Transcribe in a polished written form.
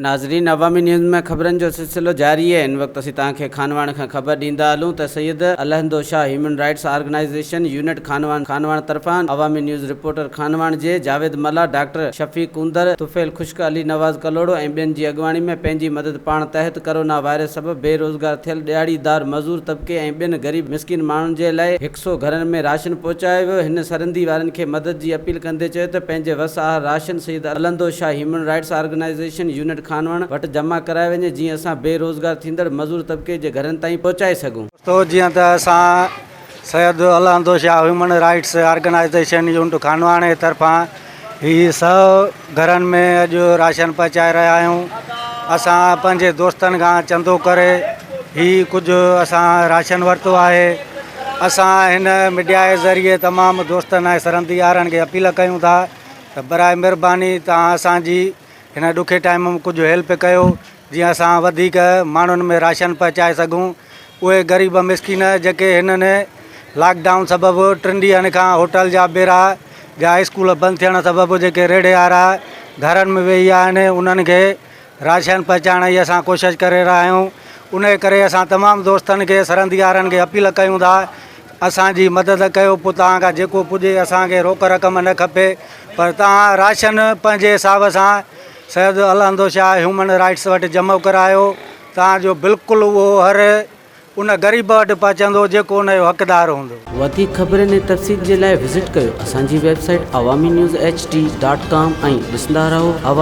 नाज़रीन, अवामी न्यूज़ में खबरन जो सिलसिलो जारी है। इन वक्त असीं तव्हांखे खानवान खां ख़बर ॾींदा हलूं त Syed Alhando Shah human rights organisation unit Khanwahan तरफ़ां अवामी न्यूज़ रिपोर्टर खानवान जे जावेद मल्ला, डॉक्टर शफ़ीक कुंदर, तुफ़ैल ख़ुश्क, अली नवाज़ कलोड़ो ऐं ॿियनि जी अॻवानी में पंहिंजी मदद पाण तहत कोरोना वायरस सबबि बेरोज़गार थियल ॾियारीदार मज़ूर तबिके ऐं ॿियनि ग़रीब मिसकिन माण्हुनि जे लाइ 100 घरनि में राशन पहुचायो वियो। हिन सरहदी वारनि खे मदद जी अपील कंदे चयो त पंहिंजे वस आहार ration Syed Alhando Shah human rights organisation unit Khanwahan वटि जमा कराए वञे, जीअं असां बेरोज़गार थींदड़ मज़ूर तबिके जे घरनि ताईं पहुचाए सघूं। तो जीअं त असां Syed Alhando Shah human rights organisation unit Khanwahan जे तरफ़ां ही 100 घरनि में अॼु राशन पहुचाए रहिया आहियूं। असां पंहिंजे दोस्तनि खां चंदो करे ही कुझु असां राशन वरितो आहे। असां हिन मीडिया जे ज़रिए तमामु दोस्तनि ऐं सरहदी यारनि खे अपील कयूं था त बराए महिरबानी तव्हां असांजी हिन ॾुखे टाइम में कुझु हेल्प कयो, जीअं असां वधीक माण्हुनि में राशन पहुचाए सघूं। उहे ग़रीब मिसकिन जेके हिननि लॉकडाउन सबबि 3 ॾींहंनि खां होटल जा ॿेरा या स्कूल बंदि थियण सबबि जेके रेड़े वारा घरनि में वेही आहिनि, उन्हनि खे राशन पहुचाइण जी असां कोशिशि करे रहिया आहियूं। उन करे असां तमामु दोस्तनि खे सरहदी यारनि खे अपील कयूं था असांजी मदद कयो। पोइ तव्हांखां जेको पुॼे, असांखे रोक रक़म न खपे, पर तव्हां राशन पंहिंजे हिसाब सां सैयद अलहंदो शाह ह्यूमन राइट्स वटि जमा करायो। तव्हांजो बिल्कुलु उहो हर उन ग़रीब वटि पहुचंदो जेको उन जो हक़दार हूंदो। वधीक ख़बरनि ऐं तफ़सील जे लाइ विज़िट कयो असांजी वेबसाइट awamiNewsHD.com ऐं ॾिसंदा रहो